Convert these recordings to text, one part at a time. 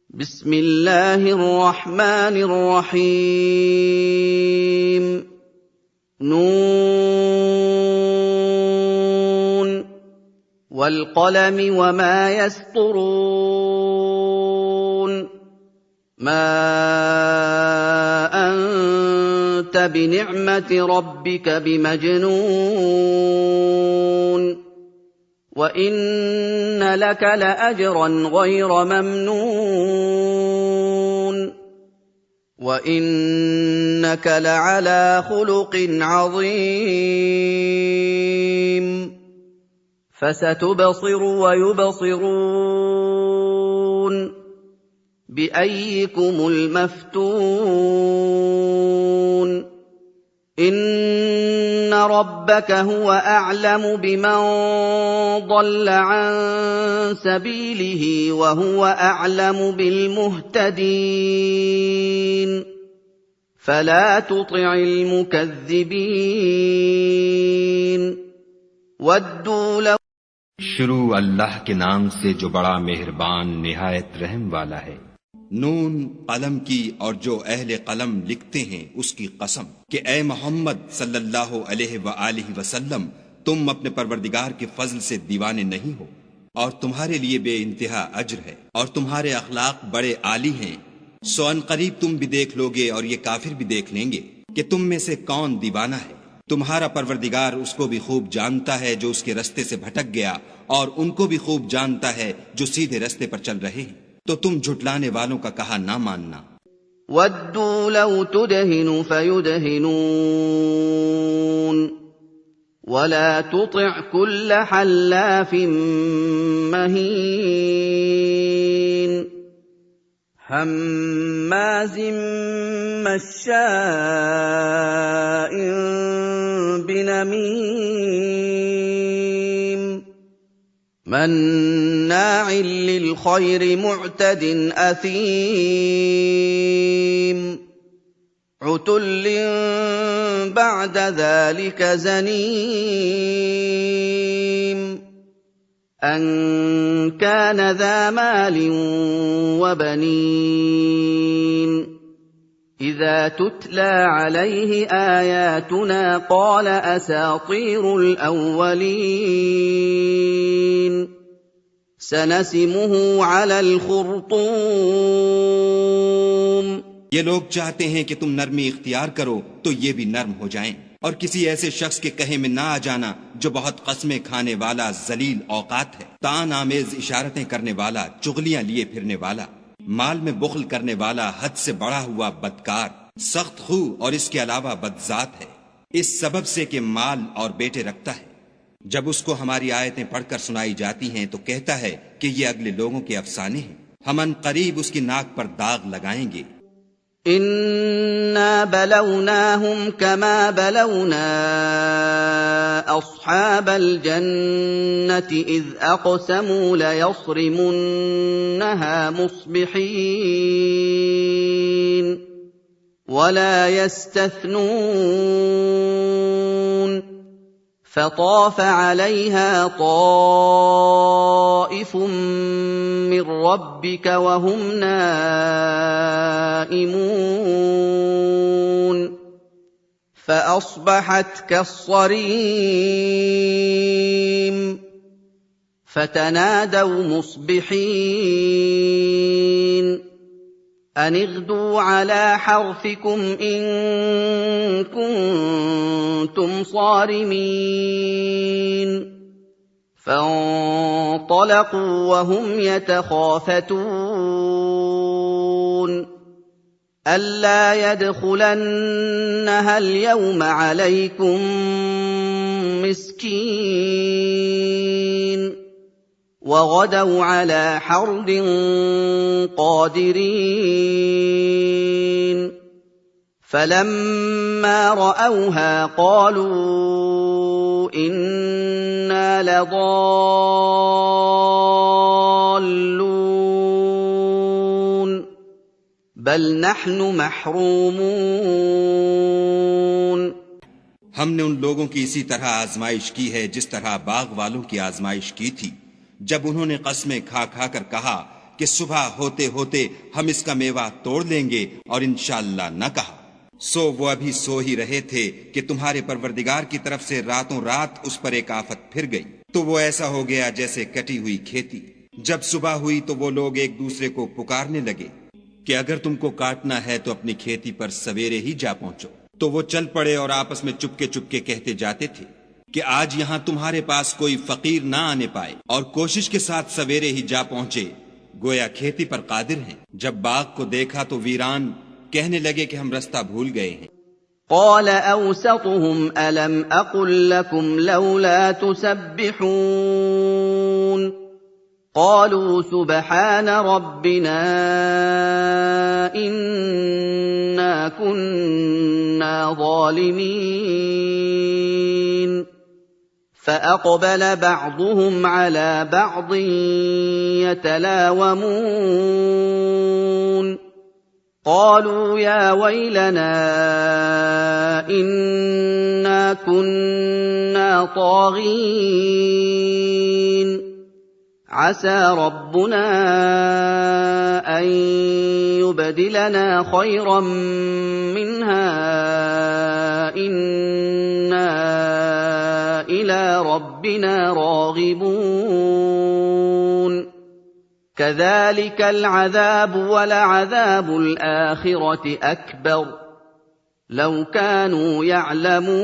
बिस्मिल्लाहिर्रहमानिर्रहीम। नून वल्क़लमि वमा यस्तुरून। मा अंत बिनिअमति रब्बिक बिमजनून। وَإِنَّ لَكَ لَأَجْرًا غَيْرَ مَمْنُونٍ وَإِنَّكَ لَعَلَىٰ خُلُقٍ عَظِيمٍ فَسَتُبْصِرُ وَيُبْصِرُونَ بِأَيِّكُمُ الْمَفْتُونُ إِنَّ رَبَّكَ هُوَ أَعْلَمُ بِمَن ضَلَّ عَن سَبِيلِهِ وَهُوَ أَعْلَمُ بِالْمُهْتَدِينَ فَلَا تُطِعِ الْمُكَذِّبِينَ وَدُّوا لَوْ शुरू अल्लाह के नाम से जो बड़ा मेहरबान निहायत रहम वाला है। नून कलम की और जो अहले कलम लिखते हैं उसकी कसम कि ए मोहम्मद सल्लल्लाहु अलैहि वसल्लम, तुम अपने परवरदिगार के फजल से दीवाने नहीं हो और तुम्हारे लिए बेइंतहा अज्र है और तुम्हारे अखलाक बड़े आली हैं। सो अनकरीब तुम भी देख लोगे और ये काफिर भी देख लेंगे कि तुम में से कौन दीवाना है। तुम्हारा परवरदिगार उसको भी खूब जानता है जो उसके रास्ते से भटक गया, और उनको भी खूब जानता है जो सीधे रास्ते पर चल रहे हैं। तो तुम झुटलाने वालों का कहा ना मानना। वद्दू लौ तुदहिनु फयुदहिनून वला तुति' कुल्ल हल्लाफिन महीन हम्माज़िन मश्शाइन बिनमीम मन्नाअ लिलखैर मुअतदिन असीम उतुल्लिन बअद ज़ालिक ज़नीम अन कान ज़ा मालिन वबनीन इज़ा तुतला अलैहि आयातुना क़ाल असातीरुल अव्वलीन सनसिमुहु अलल खुर्तूम। ये लोग चाहते हैं कि तुम नरमी इख्तियार करो तो ये भी नर्म हो जाएं, और किसी ऐसे शख्स के कहे में ना आ जाना जो बहुत कस्में खाने वाला, जलील औकात है, तान आमेज इशारतें करने वाला, चुगलियां लिए फिरने वाला, माल में बुख्ल करने वाला, हद से बढ़ा हुआ बदकार, सख्त खू और इसके अलावा बदजात है, इस सबब से कि माल और बेटे रखता है। जब उसको हमारी आयतें पढ़कर सुनाई जाती हैं तो कहता है कि ये अगले लोगों के अफसाने हैं। हम अनकरीब उसकी नाक पर दाग लगाएंगे। इन्ना बलौनाहुम कमा बलौना अस्हाबल जन्नति इज़ अक़समू लयस्रिमुन्नहा मुस्बिहीन वला यस्तथनून فطاف عليها طائف من ربك وهم نائمون فأصبحت كالصريم فتنادوا مصبحين أن اغدوا على حرثكم إن كنتم صارمين فانطلقوا وهم يتخافتون ألا يدخلنها اليوم عليكم مسكين وغدوا على حرد قادرين فلما رأوها قالوا إنا لضالون بل نحن محرومون। हमने उन लोगों की इसी तरह आजमाइश की है जिस तरह बाग वालों की आजमाइश की थी, जब उन्होंने कस्में खा खा कर कहा कि सुबह होते होते हम इसका मेवा तोड़ लेंगे और इंशाअल्लाह न कहा। सो वो अभी सो ही रहे थे कि तुम्हारे परवरदिगार की तरफ से रातों रात उस पर एक आफत फिर गई, तो वो ऐसा हो गया जैसे कटी हुई खेती। जब सुबह हुई तो वो लोग एक दूसरे को पुकारने लगे कि अगर तुमको काटना है तो अपनी खेती पर सवेरे ही जा पहुंचो। तो वो चल पड़े और आपस में चुपके चुपके कहते जाते थे कि आज यहाँ तुम्हारे पास कोई फकीर ना आने पाए, और कोशिश के साथ सवेरे ही जा पहुंचे, गोया खेती पर कादिर हैं। जब बाग को देखा तो वीरान कहने लगे कि हम रास्ता भूल गए हैं। قال أوسطهم ألم أقل لكم لولا تسبحون قالوا سبحان ربنا إنا كنا ظالمين فأقبل بعضهم على بعض يتلاومون قالوا يا ويلنا إنا كنا طاغين عسى ربنا أن يبدلنا خيرا منها إنا إلى ربنا راغبون كذلك العذاب ولعذاب الآخرة أكبر لو كانوا يعلمون।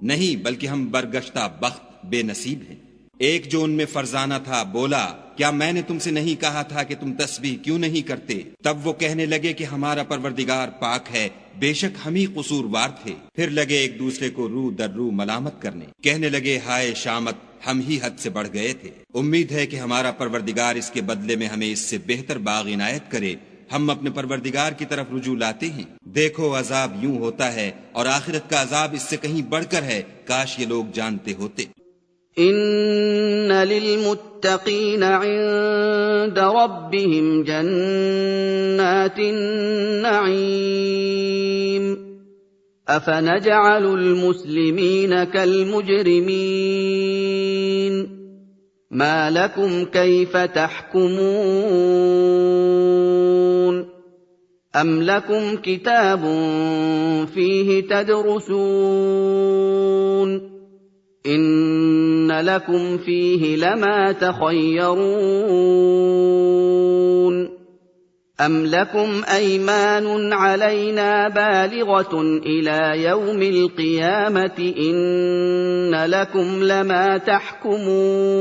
नहीं, बल्कि हम बरगश्ता बख्त बेनसीब हैं। एक जो उनमें फरजाना था बोला, क्या मैंने तुमसे नहीं कहा था कि तुम तस्बीह क्यों नहीं करते? तब वो कहने लगे कि हमारा परवरदिगार पाक है, बेशक हम ही कसूरवार थे। फिर लगे एक दूसरे को रू दर रू मलामत करने, कहने लगे हाय शामत, हम ही हद से बढ़ गए थे। उम्मीद है कि हमारा परवरदिगार इसके बदले में हमें इससे बेहतर बाग इनायत करे। हम अपने परवरदिगार की तरफ रुजू लाते हैं। देखो अजाब यूं होता है और आखिरत का अजाब इससे कहीं बढ़कर है। काश ये लोग जानते होते। इन्न लिलमुत्तकीन इंद रब्बिहिम जन्नातिन नईम अफनजअलुल मुस्लिमीन कल मुजरिमीन मा लकुम कैफ तहकुमून अम लकुम किताबुन फीहि तदरुसून इन्न लकुम फीहि लमा तखय्यरून अम लकुम अयमानुन अलैना बालिगतुन इला यौमिल क़ियामति इन्न लकुम लमा तहकुमून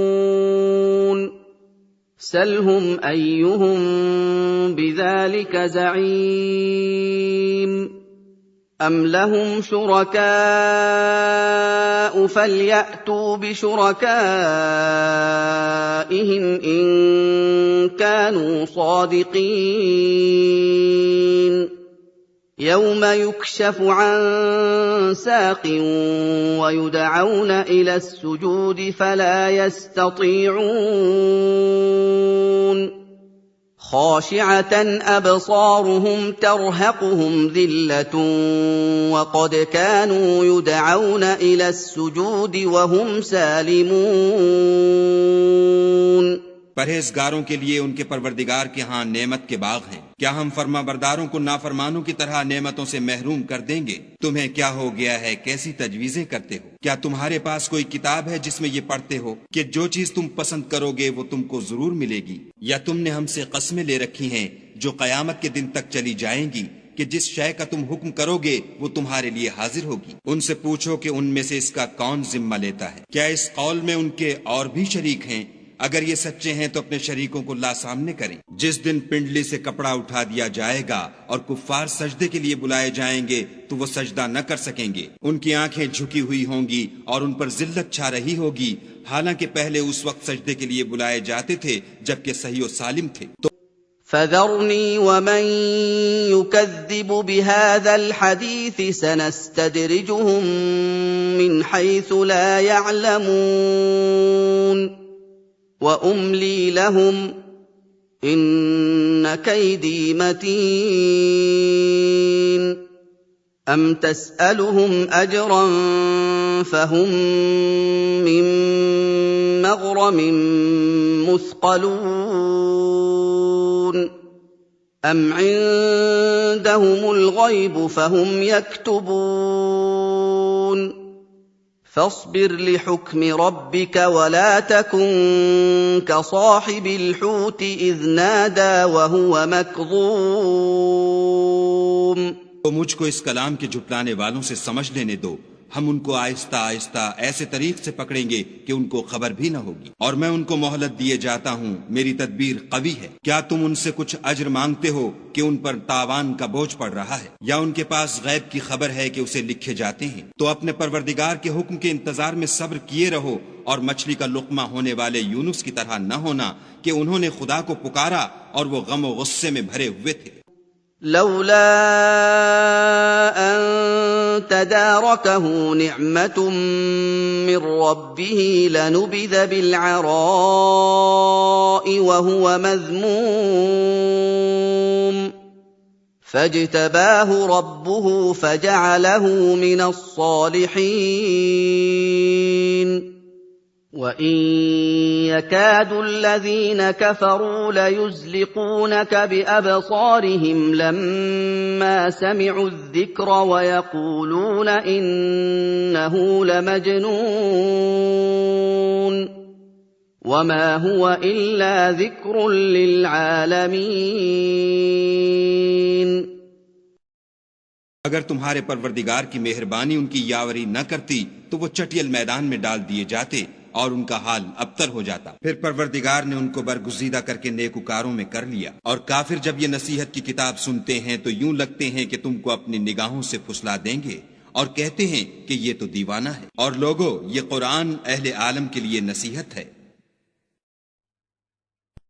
सलहुम अय्युहुम बिज़ालिका ज़ईम अम लहुम शुरकाउ फलयअतू बिशुरकाइहिम इन कानू सादिकीन यौम युक्शफु अन साक़िन वयुदअऊन इला अस्सुजूद फला यस्ततीऊन खाशिअतन अबसारुहुम तरहक़ुहुम ज़िल्लतुन वक़द कानू युदअऊन इला अस्सुजूद वहुम सालिमून। परहेजगारों के लिए उनके परवरदिगार के यहाँ नेमत के बाग हैं। क्या हम फर्माबरदारों को नाफरमानों की तरह नेमतों से महरूम कर देंगे? तुम्हें क्या हो गया है? कैसी तजवीजें करते हो? क्या तुम्हारे पास कोई किताब है जिसमें ये पढ़ते हो कि जो चीज तुम पसंद करोगे वो तुमको जरूर मिलेगी? या तुमने हमसे कस्में ले रखी हैं जो कयामत के दिन तक चली जाएंगी कि जिस शय का तुम हुक्म करोगे वो तुम्हारे लिए हाजिर होगी? उनसे पूछो कि उनमें से इसका कौन जिम्मा लेता है? क्या इस कौल में उनके और भी शरीक हैं? अगर ये सच्चे हैं तो अपने शरीकों को ला सामने करें। जिस दिन पिंडली से कपड़ा उठा दिया जाएगा और कुफ्फार सजदे के लिए बुलाए जाएंगे तो वो सजदा न कर सकेंगे। उनकी आंखें झुकी हुई होंगी और उन पर जिल्लत छा रही होगी, हालांकि पहले उस वक्त सजदे के लिए बुलाए जाते थे जबकि सही व सालिम थे। तो फज़रनी वमन युकज़्ज़िबु बिहाज़ल हदीस सनस्तदरिजुहुम मिन हैसु ला यअलमून वउम्ली लहुम इन्न कैदी मतीन अम तसअलुहुम अजरन फहुम मिन مغرم مثقلون أم عندهم الغيب فهم يكتبون فاصبر لحكم ربك ولا تكن كصاحب الحوت إذ نادى وهو مكظوم तो मुझको इस कलाम के झुटलाने वालों से समझ लेने दो। हम उनको आहिस्ता आहिस्ता ऐसे तरीक से पकड़ेंगे कि उनको खबर भी न होगी, और मैं उनको मोहलत दिए जाता हूँ। मेरी तदबीर कवी है। क्या तुम उनसे कुछ अज्र मांगते हो कि उन पर तावान का बोझ पड़ रहा है, या उनके पास गैब की खबर है कि उसे लिखे जाते हैं? तो अपने परवरदिगार के हुक्म के इंतजार में सब्र किए रहो, और मछली का लुकमा होने वाले यूनुस की तरह न होना कि उन्होंने खुदा को पुकारा और वो गम और गुस्से में भरे हुए थे। लौला अन तदारकहु निअमतुम मिर रब्बिही लनुबिज़ बिलअराइ वहुव मज़मूम फज्तबाहु रब्बुहु फजअलहु मिनस्सालिहीन وَإِن يَكَادُ الَّذِينَ كَفَرُوا لَيُزْلِقُونَكَ بِأَبْصَارِهِمْ لَمَّا سَمِعُوا الذِّكْرَ وَيَقُولُونَ إِنَّهُ لَمَجْنُونٌ وَمَا هُوَ إِلَّا ذِكْرٌ لِّلْعَالَمِينَ। अगर तुम्हारे परवरदिगार की मेहरबानी उनकी यावरी न करती तो वो चटियल मैदान में डाल दिए जाते और उनका हाल अबतर हो जाता। फिर परवरदिगार ने उनको बरगुज़ीदा करके नेकुकारों में कर लिया। और काफिर जब ये नसीहत की किताब सुनते हैं तो यूं लगते हैं कि तुमको अपनी निगाहों से फुसला देंगे, और कहते हैं कि ये तो दीवाना है। और लोगो, ये कुरान अहले आलम के लिए नसीहत है।